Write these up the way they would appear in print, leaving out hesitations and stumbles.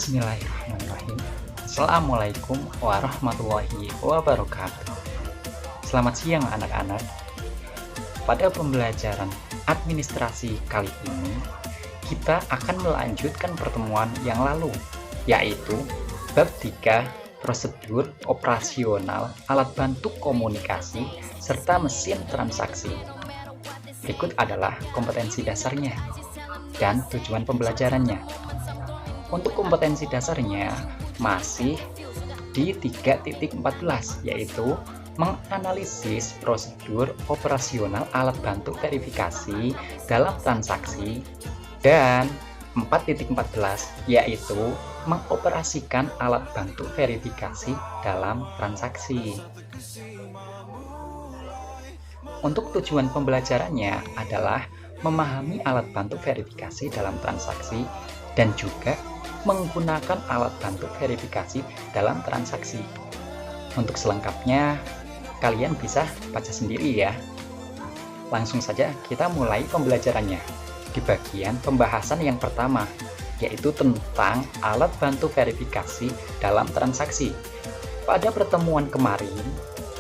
Bismillahirrahmanirrahim. Assalamualaikum warahmatullahi wabarakatuh. Selamat siang anak-anak. Pada pembelajaran administrasi kali ini, kita akan melanjutkan pertemuan yang lalu, yaitu bab 3 prosedur operasional alat bantu komunikasi serta mesin transaksi. Berikut adalah kompetensi dasarnya dan tujuan pembelajarannya. Untuk kompetensi dasarnya masih di 3.14, yaitu menganalisis prosedur operasional alat bantu verifikasi dalam transaksi, dan 4.14 yaitu mengoperasikan alat bantu verifikasi dalam transaksi. Untuk tujuan pembelajarannya adalah memahami alat bantu verifikasi dalam transaksi dan juga menggunakan alat bantu verifikasi dalam transaksi. Untuk selengkapnya, kalian bisa baca sendiri ya. Langsung saja kita mulai pembelajarannya di bagian pembahasan yang pertama, yaitu tentang alat bantu verifikasi dalam transaksi. Pada pertemuan kemarin,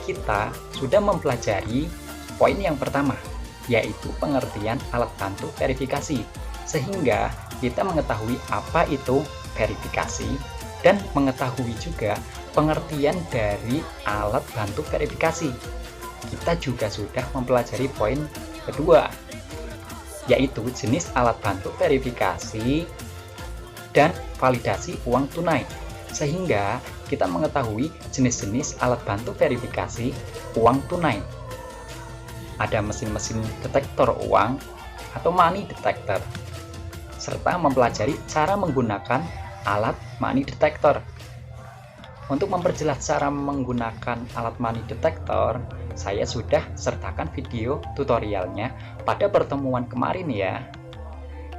kita sudah mempelajari poin yang pertama, yaitu pengertian alat bantu verifikasi, sehingga kita mengetahui apa itu verifikasi dan mengetahui juga pengertian dari alat bantu verifikasi. Kita juga sudah mempelajari poin kedua, yaitu jenis alat bantu verifikasi dan validasi uang tunai, sehingga kita mengetahui jenis-jenis alat bantu verifikasi uang tunai. Ada mesin-mesin detektor uang atau money detector, serta mempelajari cara menggunakan alat money detector. Untuk memperjelas cara menggunakan alat money detector, saya sudah sertakan video tutorialnya pada pertemuan kemarin ya.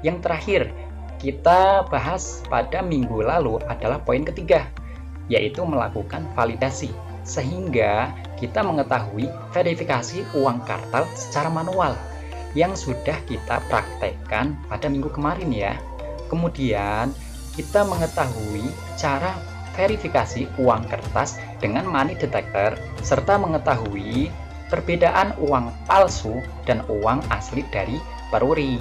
Yang terakhir kita bahas pada minggu lalu adalah poin ketiga, yaitu melakukan validasi, sehingga kita mengetahui verifikasi uang kartal secara manual yang sudah kita praktekkan pada minggu kemarin ya. Kemudian kita mengetahui cara verifikasi uang kertas dengan money detector, serta mengetahui perbedaan uang palsu dan uang asli dari peruri.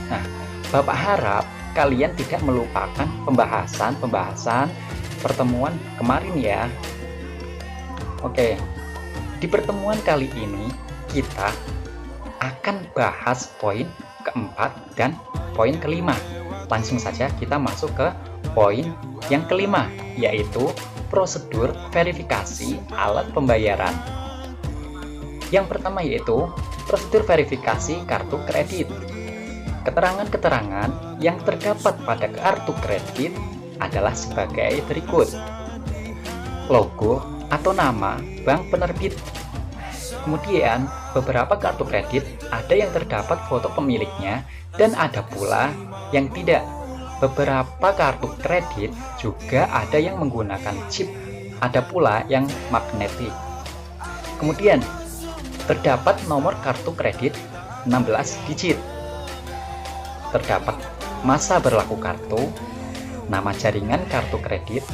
Nah, Bapak harap kalian tidak melupakan pembahasan pertemuan kemarin ya. Oke, di pertemuan kali ini kita akan bahas poin keempat dan poin kelima. Langsung saja kita masuk ke poin yang kelima, yaitu prosedur verifikasi alat pembayaran. Yang pertama yaitu prosedur verifikasi kartu kredit. Keterangan-keterangan yang terdapat pada kartu kredit adalah sebagai berikut: logo atau nama bank penerbit. Kemudian, beberapa kartu kredit ada yang terdapat foto pemiliknya dan ada pula yang tidak. Beberapa kartu kredit juga ada yang menggunakan chip, ada pula yang magnetik. Kemudian, terdapat nomor kartu kredit 16 digit. Terdapat masa berlaku kartu, nama jaringan kartu kredit.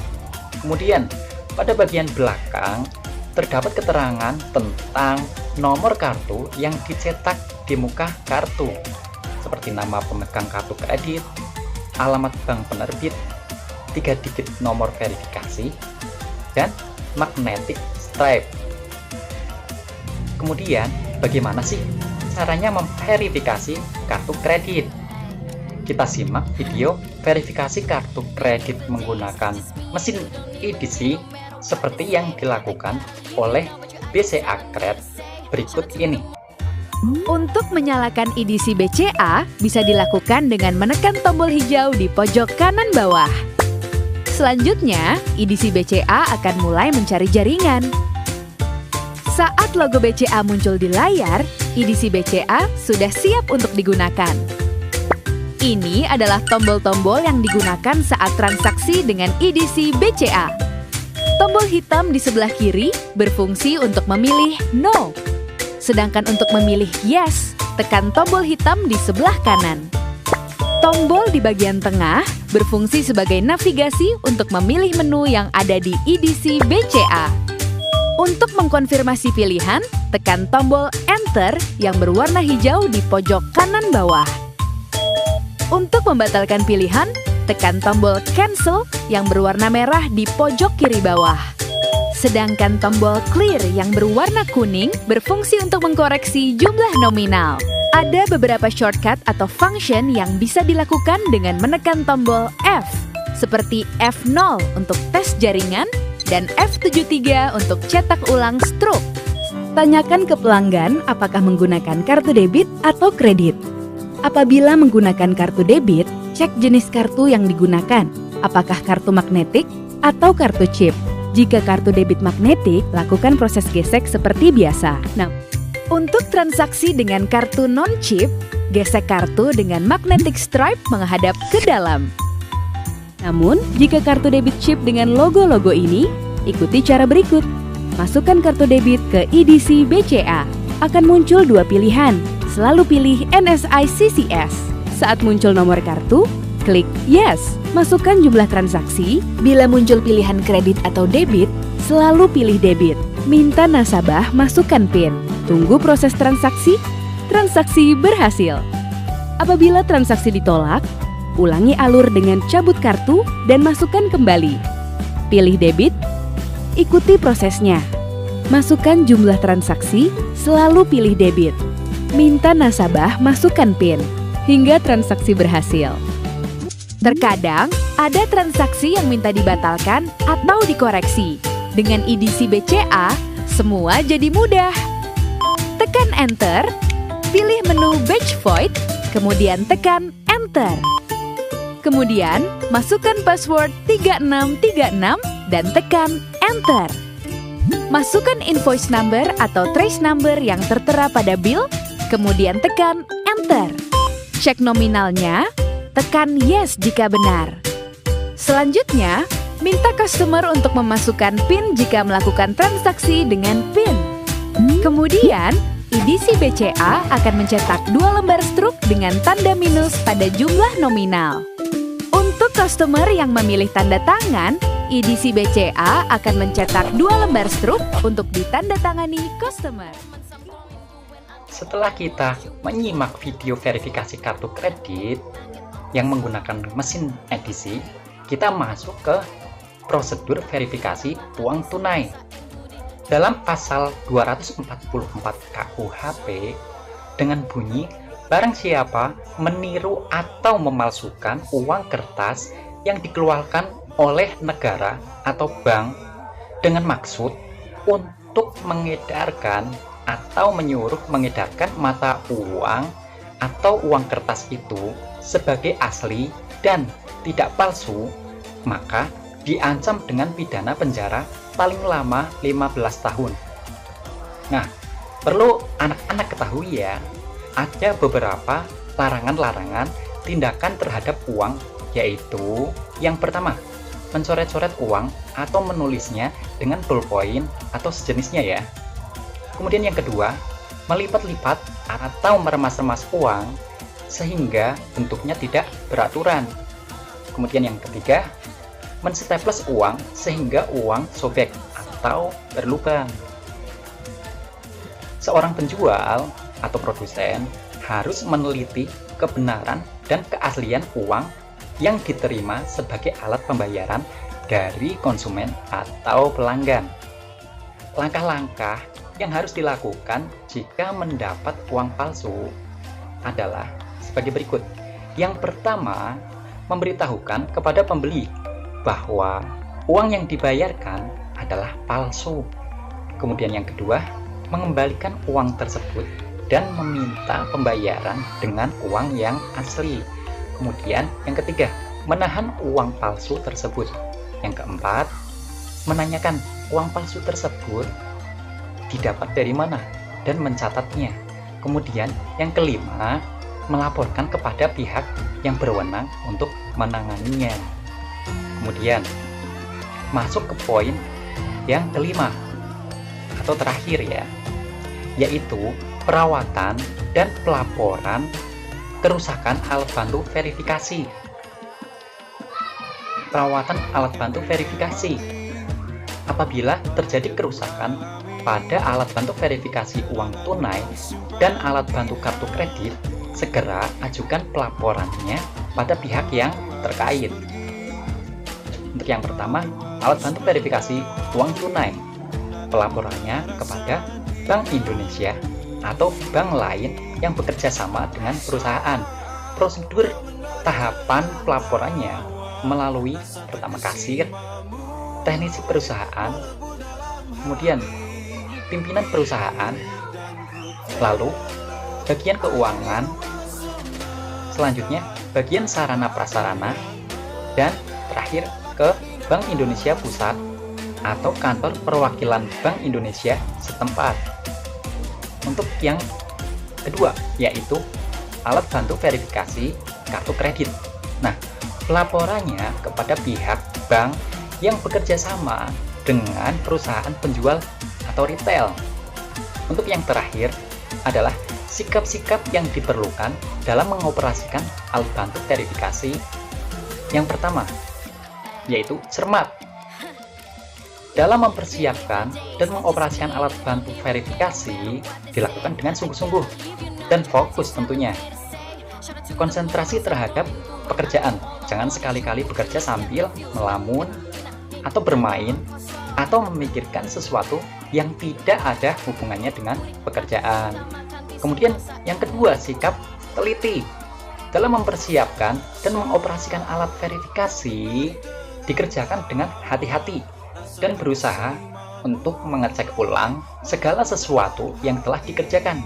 Kemudian, pada bagian belakang terdapat keterangan tentang nomor kartu yang dicetak di muka kartu, seperti nama pemegang kartu kredit, alamat bank penerbit, 3 digit nomor verifikasi, dan magnetic stripe. Kemudian, bagaimana sih caranya memverifikasi kartu kredit? Kita simak video verifikasi kartu kredit menggunakan mesin EDC seperti yang dilakukan oleh BCA Cred berikut ini. Untuk menyalakan EDC BCA bisa dilakukan dengan menekan tombol hijau di pojok kanan bawah. Selanjutnya, EDC BCA akan mulai mencari jaringan. Saat logo BCA muncul di layar, EDC BCA sudah siap untuk digunakan. Ini adalah tombol-tombol yang digunakan saat transaksi dengan EDC BCA. Tombol hitam di sebelah kiri berfungsi untuk memilih No. Sedangkan untuk memilih Yes, tekan tombol hitam di sebelah kanan. Tombol di bagian tengah berfungsi sebagai navigasi untuk memilih menu yang ada di edisi BCA. Untuk mengkonfirmasi pilihan, tekan tombol Enter yang berwarna hijau di pojok kanan bawah. Untuk membatalkan pilihan, tekan tombol Cancel yang berwarna merah di pojok kiri bawah. Sedangkan tombol Clear yang berwarna kuning berfungsi untuk mengkoreksi jumlah nominal. Ada beberapa shortcut atau function yang bisa dilakukan dengan menekan tombol F, seperti F0 untuk tes jaringan dan F73 untuk cetak ulang stroke. Tanyakan ke pelanggan apakah menggunakan kartu debit atau kredit. Apabila menggunakan kartu debit, cek jenis kartu yang digunakan, apakah kartu magnetik atau kartu chip. Jika kartu debit magnetik, lakukan proses gesek seperti biasa. Untuk transaksi dengan kartu non-chip, gesek kartu dengan magnetic stripe menghadap ke dalam. Namun, jika kartu debit chip dengan logo-logo ini, ikuti cara berikut. Masukkan kartu debit ke edisi BCA. Akan muncul dua pilihan. Selalu pilih NSI CCS. Saat muncul nomor kartu, klik Yes. Masukkan jumlah transaksi. Bila muncul pilihan kredit atau debit, selalu pilih debit. Minta nasabah masukkan PIN. Tunggu proses transaksi. Transaksi berhasil. Apabila transaksi ditolak, ulangi alur dengan cabut kartu dan masukkan kembali. Pilih debit. Ikuti prosesnya. Masukkan jumlah transaksi, selalu pilih debit. Minta nasabah masukkan PIN hingga transaksi berhasil. Terkadang, ada transaksi yang minta dibatalkan atau dikoreksi. Dengan edisi BCA, semua jadi mudah. Tekan Enter, pilih menu Batch Void, kemudian tekan Enter. Kemudian, masukkan password 3636 dan tekan Enter. Masukkan invoice number atau trace number yang tertera pada bill, kemudian tekan Enter. Cek nominalnya, tekan Yes jika benar. Selanjutnya, minta customer untuk memasukkan PIN jika melakukan transaksi dengan PIN. Kemudian, edisi BCA akan mencetak 2 lembar struk dengan tanda minus pada jumlah nominal. Untuk customer yang memilih tanda tangan, edisi BCA akan mencetak 2 lembar struk untuk ditandatangani customer. Setelah kita menyimak video verifikasi kartu kredit yang menggunakan mesin edisi, kita masuk ke prosedur verifikasi uang tunai. Dalam pasal 244 KUHP dengan bunyi barang siapa meniru atau memalsukan uang kertas yang dikeluarkan oleh negara atau bank dengan maksud untuk mengedarkan atau menyuruh mengedarkan mata uang atau uang kertas itu sebagai asli dan tidak palsu, maka diancam dengan pidana penjara paling lama 15 tahun. Nah, perlu anak-anak ketahui ya, ada beberapa larangan-larangan tindakan terhadap uang, yaitu yang pertama, mencoret-coret uang atau menulisnya dengan ballpoint atau sejenisnya ya. Kemudian yang kedua, melipat-lipat atau meremas-remas uang sehingga bentuknya tidak beraturan. Kemudian yang ketiga, menstaples uang sehingga uang sobek atau berlubang. Seorang penjual atau produsen harus meneliti kebenaran dan keaslian uang yang diterima sebagai alat pembayaran dari konsumen atau pelanggan. Langkah-langkah yang harus dilakukan jika mendapat uang palsu adalah sebagai berikut. Yang pertama, memberitahukan kepada pembeli bahwa uang yang dibayarkan adalah palsu. Kemudian yang kedua, mengembalikan uang tersebut dan meminta pembayaran dengan uang yang asli. Kemudian yang ketiga, menahan uang palsu tersebut. Yang keempat, menanyakan uang palsu tersebut didapat dari mana dan mencatatnya. Kemudian yang kelima, melaporkan kepada pihak yang berwenang untuk menanganinya. Kemudian masuk ke poin yang kelima atau terakhir ya, yaitu perawatan dan pelaporan kerusakan alat bantu verifikasi. Perawatan alat bantu verifikasi. Apabila terjadi kerusakan pada alat bantu verifikasi uang tunai dan alat bantu kartu kredit, segera ajukan pelaporannya pada pihak yang terkait. Untuk yang pertama, alat bantu verifikasi uang tunai. Pelaporannya kepada Bank Indonesia atau bank lain yang bekerja sama dengan perusahaan. Prosedur tahapan pelaporannya melalui pertama kasir, teknisi perusahaan, kemudian pimpinan perusahaan, lalu bagian keuangan, selanjutnya bagian sarana prasarana, dan terakhir ke Bank Indonesia Pusat atau kantor perwakilan Bank Indonesia setempat. Untuk yang kedua, yaitu alat bantu verifikasi kartu kredit. Nah, pelaporannya kepada pihak bank yang bekerja sama dengan perusahaan penjual atau retail. Untuk yang terakhir adalah sikap-sikap yang diperlukan dalam mengoperasikan alat bantu verifikasi. Yang pertama, yaitu cermat. Dalam mempersiapkan dan mengoperasikan alat bantu verifikasi dilakukan dengan sungguh-sungguh dan fokus tentunya. Konsentrasi terhadap pekerjaan, jangan sekali-kali bekerja sambil melamun atau bermain atau memikirkan sesuatu yang tidak ada hubungannya dengan pekerjaan. Kemudian yang kedua, sikap teliti. Dalam mempersiapkan dan mengoperasikan alat verifikasi dikerjakan dengan hati-hati dan berusaha untuk mengecek ulang segala sesuatu yang telah dikerjakan.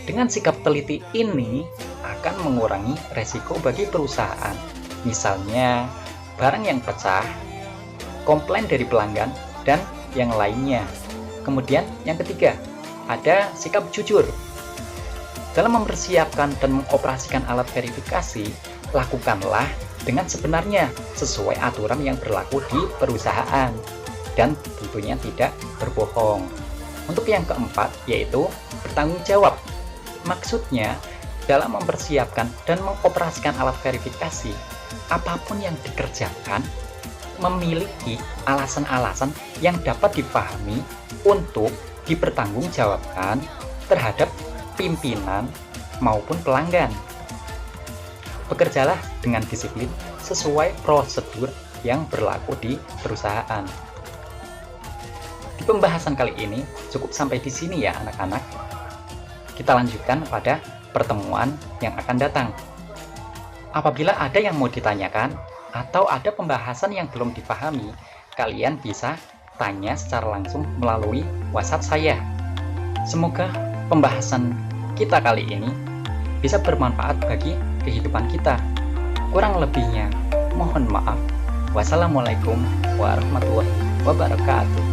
Dengan sikap teliti ini akan mengurangi resiko bagi perusahaan, misalnya barang yang pecah, komplain dari pelanggan, dan yang lainnya. Kemudian yang ketiga, ada sikap jujur. Dalam mempersiapkan dan mengoperasikan alat verifikasi, lakukanlah dengan sebenarnya sesuai aturan yang berlaku di perusahaan dan tentunya tidak berbohong. Untuk yang keempat, yaitu bertanggung jawab. Maksudnya, dalam mempersiapkan dan mengoperasikan alat verifikasi, apapun yang dikerjakan memiliki alasan-alasan yang dapat dipahami untuk dipertanggungjawabkan terhadap pimpinan maupun pelanggan. Bekerjalah dengan disiplin sesuai prosedur yang berlaku di perusahaan. Di pembahasan kali ini cukup sampai di sini ya anak-anak. Kita lanjutkan pada pertemuan yang akan datang. Apabila ada yang mau ditanyakan atau ada pembahasan yang belum dipahami, kalian bisa tanya secara langsung melalui WhatsApp saya. Semoga pembahasan kita kali ini bisa bermanfaat bagi kehidupan kita. Kurang lebihnya, mohon maaf. Wassalamualaikum warahmatullahi wabarakatuh.